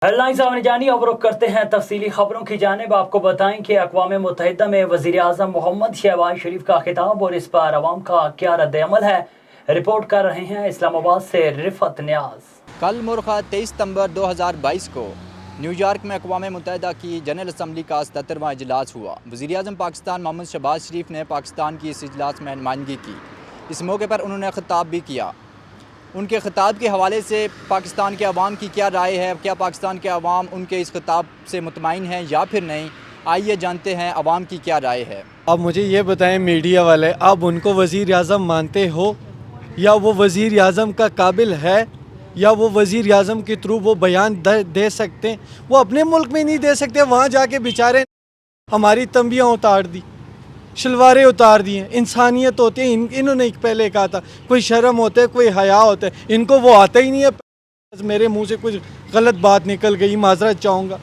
Headline सामने जानी अब रुख करते हैं तफसीली खबरों की जानिब। आपको बताएं कि अक़वाम मुत्तहिदा में वज़ीर आज़म मोहम्मद शहबाज शरीफ का खिताब और इस पर अवाम का क्या रद्द-ए-अमल है। रिपोर्ट कर रहे हैं इस्लामाबाद से रिफत न्याज। कल मुर्खा 23 सितंबर 2022 को न्यूयॉर्क में अक़वाम मुत्तहिदा की जनरल असम्बली का 77वां इजलास हुआ। वज़ीर आज़म पाकिस्तान मोहम्मद शहबाज शरीफ ने पाकिस्तान की इस इजलास में नुमाइंदगी की। इस मौके पर उन्होंने ख़िताब भी किया। उनके ख़िताब के हवाले से पाकिस्तान के अवाम की क्या राय है, क्या पाकिस्तान के अवाम उनके इस ख़िताब से मुतमईन हैं या फिर नहीं, आइए जानते हैं अवाम की क्या राय है। अब मुझे ये बताएं मीडिया वाले, आप उनको वज़ीर आज़म मानते हो या वो वज़ीर आज़म का काबिल है या वो वज़ीर आज़म के थ्रू वो बयान दे सकते हैं? वो अपने मुल्क में नहीं दे सकते, वहाँ जाके बेचारे हमारी तंबियाँ उतार दी, शलवारें उतार दी हैं। इंसानियत होती है, इन्होंने पहले कहा था कोई शर्म होता है, कोई हया होता है, इनको वो आता ही नहीं है। मेरे मुंह से कुछ गलत बात निकल गई, माजरत चाहूँगा।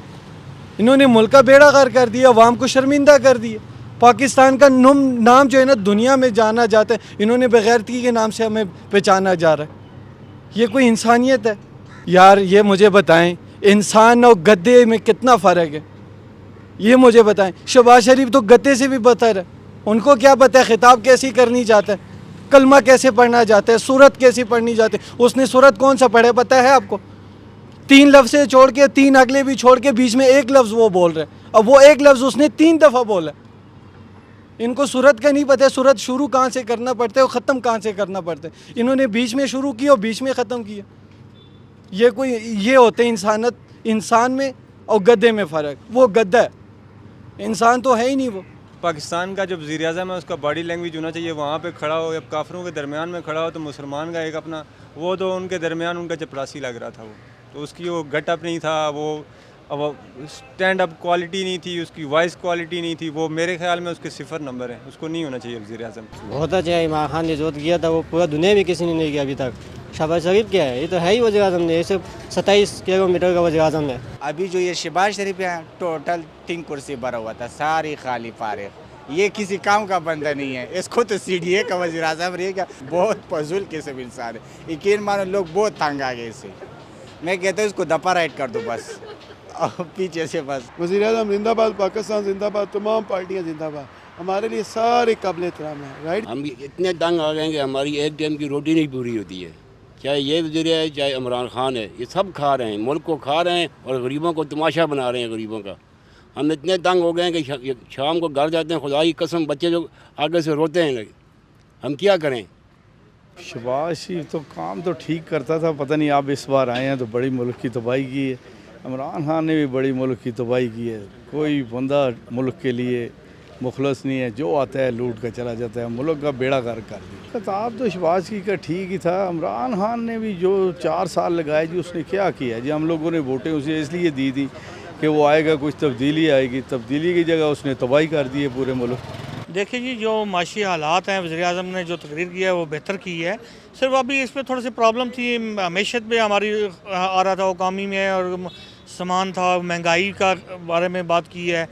इन्होंने मुल्क का बेड़ा गर्क कर दिया, अवाम को शर्मिंदा कर दिया। पाकिस्तान का नाम जो है ना दुनिया में जाना जाता है, इन्होंने बेगैरती के नाम से हमें पहचाना जा रहा है। ये कोई इंसानियत है? यार ये मुझे बताएं, इंसान और गद्दे में कितना फ़र्क है, ये मुझे बताएं। शहबाज शरीफ तो गद्दे से भी बदतर है। उनको क्या पता है खिताब कैसी करनी जाता है, कलमा कैसे पढ़ना जाता है, सूरत कैसी पढ़नी जाती है। उसने सूरत कौन सा पढ़े पता है आपको? 3 लफ्ज़ से छोड़ के 3 अगले भी छोड़ के बीच में एक लफ्ज़ वो बोल रहे हैं। अब वो एक लफ्ज़ उसने 3 दफ़ा बोला। इनको सूरत का नहीं पता है, सूरत शुरू कहाँ से करना पड़ता है और ख़त्म कहाँ से करना पड़ता है। इन्होंने बीच में शुरू किया और बीच में ख़त्म किया। ये होते हैं इंसानत, इंसान में और गद्दे में फ़र्क। वो गद्दा है, इंसान तो है ही नहीं। वो पाकिस्तान का जो वज़ीर आज़म है उसका बॉडी लैंग्वेज होना चाहिए, वहाँ पे खड़ा हो या काफिरों के दरमियान में खड़ा हो तो मुसलमान का एक अपना वो तो उनके दरमियान उनका चपरासी लग रहा था। वो तो उसकी वो गट अप नहीं था, वो स्टैंड अप क्वालिटी नहीं थी, उसकी वॉइस क्वालिटी नहीं थी। वो मेरे ख्याल में उसके 0 नंबर है, उसको नहीं होना चाहिए वज़ीर आज़म। बहुत अच्छा है, इमरान खान ने जो किया था वो पूरा दुनिया में किसी ने नहीं किया अभी तक। शहबाज शरीफ क्या है, ये तो है ही वज़ीर आज़म ने, ये सिर्फ 27 किलोमीटर का वज़ीर आज़म है। अभी जो ये शहबाज शरीफ है टोटल 3 कुर्सी भरा हुआ था, सारी खाली फारिग, ये किसी काम का बंदा नहीं है। इसको तो CDA का वज़ीर आज़म रहेगा। बहुत फजूल किस्म इंसान है, यकीन मानो लोग बहुत तंग आ गए इससे। मैं कहता हूँ इसको दफा राइट कर दो बस, और पीछे से बस। वज़ीर आज़म जिंदाबाद, पाकिस्तान जिंदाबाद, तमाम पार्टियाँ जिंदाबाद, हमारे लिए सारे काबिल एहतराम है। राइट, हम इतने तंग आ गए कि हमारी एक टाइम की रोटी नहीं पूरी होती है। चाहे ये वज़ीर है चाहे इमरान खान है, ये सब खा रहे हैं, मुल्क को खा रहे हैं और गरीबों को तमाशा बना रहे हैं गरीबों का। हम इतने तंग हो गए हैं कि शाम को घर जाते हैं, खुदा की कसम बच्चे जो आगे से रोते हैं लगे, हम क्या करें। शहबाज शरीफ तो काम तो ठीक करता था, पता नहीं आप इस बार आए हैं तो बड़ी मुल्क की तबाही की है। इमरान खान ने भी बड़ी मुल्क की तबाही की है। कोई बंदा मुल्क के लिए मुखलस नहीं है, जो आता है लूट कर चला जाता है, मुल्क का बेड़ा गर्क कर दिया। खिताब तो शहबाज की का ठीक ही था। इमरान खान ने भी जो 4 साल लगाए जी, उसने क्या किया जी? हम लोगों ने वोटें उसे इसलिए दी थी कि वो आएगा, कुछ तब्दीली आएगी, तब्दीली की जगह उसने तबाही कर दी है पूरे मुल्क। देखिए जी, जो माशी हालात हैं, वज़ीर आज़म ने जो तकरीर की है वो बेहतर की है। सिर्फ अभी इस पर थोड़ी सी प्रॉब्लम थी, मैशत में हमारी आ रहा था, इकानमी में, और सामान था, महंगाई का बारे में बात की है।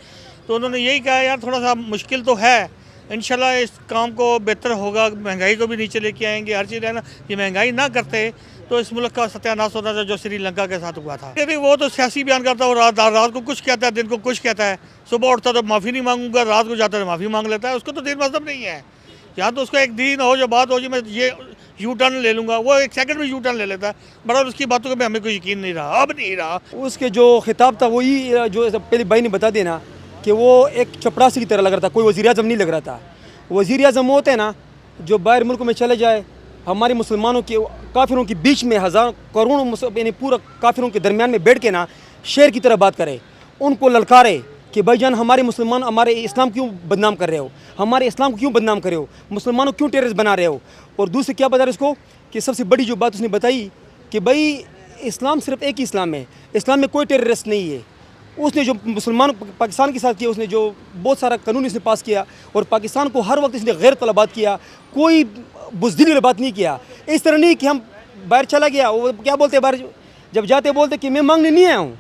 तो उन्होंने यही कहा यार थोड़ा सा मुश्किल तो है, इंशाल्लाह इस काम को बेहतर होगा, महंगाई को भी नीचे लेके आएंगे। हर चीज़ है ना, ये महंगाई ना करते तो इस मुल्क का सत्यानाश होता था जो श्रीलंका के साथ हुआ था। लेकिन वो तो सियासी बयान करता है, वो रात को कुछ कहता है, दिन को कुछ कहता है। सुबह उठता तो माफ़ी नहीं मांगूंगा, रात को जाता है माफ़ी मांग लेता है। उसको तो दिन मतलब नहीं है। या तो उसको एक दिन हो जो बात हो जी मैं ये यू टर्न ले लूँगा, वो 1 सेकंड में यू टर्न ले लेता है। बड़ा उसकी बातों पर हमें कोई यकीन नहीं रहा, अब नहीं रहा। उसके जो खिताब था वही जो पहले भाई ने बता देना कि वो एक चपरासी की तरह लग रहा था, कोई वज़ीर आज़म नहीं लग रहा था। वज़ीर आज़म होते हैं ना जो बाहर मुल्क में चले जाए, हमारे मुसलमानों के काफिरों के बीच में हज़ारों करोड़ों यानी पूरा काफिरों के दरमियान में बैठ के ना शेर की तरह बात करे, उनको ललकारे कि भाईजान हमारे मुसलमान हमारे इस्लाम क्यों बदनाम कर रहे हो, हमारे इस्लाम को क्यों बदनाम कर रहे हो, मुसलमानों क्यों टेररिस्ट बना रहे हो। और दूसरी क्या बता रहे उसको कि सबसे बड़ी जो बात उसने बताई कि भाई इस्लाम सिर्फ एक ही इस्लाम है, इस्लाम में कोई टेररिस्ट नहीं है। उसने जो मुसलमान पाकिस्तान के साथ किया, उसने जो बहुत सारा कानून इसने पास किया और पाकिस्तान को हर वक्त इसने गैर तलबात किया, कोई बुज़दिली वाली बात नहीं किया। इस तरह नहीं कि हम बाहर चला गया, वो क्या बोलते बाहर जब जाते बोलते कि मैं मांगने नहीं आया हूँ,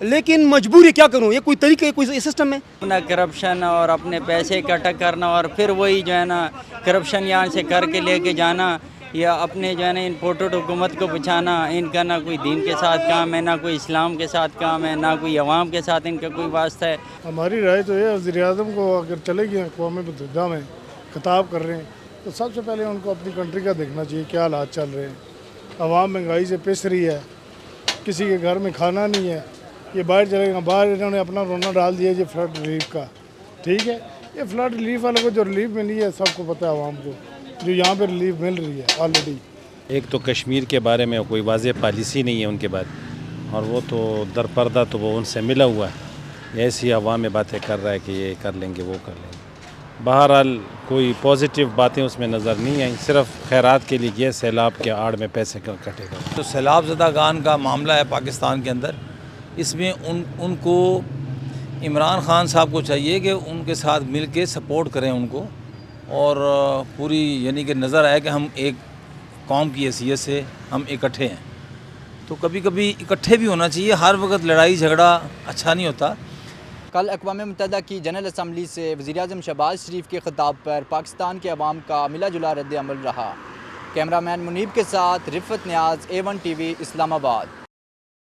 लेकिन मजबूरी क्या करूँ, ये कोई तरीका है, कोई सिस्टम है ना। करप्शन और अपने पैसे इकट्ठा करना और फिर वही जो है ना करप्शन यहाँ से करके लेके जाना, یا اپنے جو ہے نا امپورٹڈ حکومت کو بچانا، ان کا نہ کوئی دین کے ساتھ کام ہے، نہ کوئی اسلام کے ساتھ کام ہے، نہ کوئی عوام کے ساتھ ان کا کوئی واسطہ ہے۔ ہماری رائے تو یہ ہے وزیر اعظم کو اگر چلے گئے اقوام متحدہ میں خطاب کر رہے ہیں تو سب سے پہلے ان کو اپنی کنٹری کا دیکھنا چاہیے کیا حالات چل رہے ہیں۔ عوام مہنگائی سے پس رہی ہے، کسی کے گھر میں کھانا نہیں ہے، یہ باہر چلے گا، باہر انہوں نے اپنا رونا ڈال دیا یہ فلڈ ریلیف کا، ٹھیک ہے، یہ فلڈ ریلیف والوں کو جو ریلیف ملی ہے سب کو پتہ ہے عوام کو، جو یہاں پہ ریلیف مل رہی ہے آلریڈی۔ ایک تو کشمیر کے بارے میں کوئی واضح پالیسی نہیں ہے ان کے بعد، اور وہ تو در پردہ تو وہ ان سے ملا ہوا ہے، ایسی عوام میں باتیں کر رہا ہے کہ یہ کر لیں گے وہ کر لیں گے۔ بہرحال کوئی پازیٹیو باتیں اس میں نظر نہیں آئیں، صرف خیرات کے لیے یہ سیلاب کے آڑ میں پیسے کٹے گا۔ تو سیلاب زدگان کا معاملہ ہے پاکستان کے اندر، اس میں ان کو عمران خان صاحب کو چاہیے کہ ان کے ساتھ مل کے سپورٹ کریں ان کو، اور پوری یعنی کہ نظر آئے کہ ہم ایک قوم کی حیثیت سے ہم اکٹھے ہیں، تو کبھی کبھی اکٹھے بھی ہونا چاہیے، ہر وقت لڑائی جھگڑا اچھا نہیں ہوتا۔ کل اقوام متحدہ کی جنرل اسمبلی سے وزیر اعظم شہباز شریف کے خطاب پر پاکستان کے عوام کا ملا جلا رد عمل رہا۔ کیمرہ مین منیب کے ساتھ رفت نیاز، A1 TV، اسلام آباد۔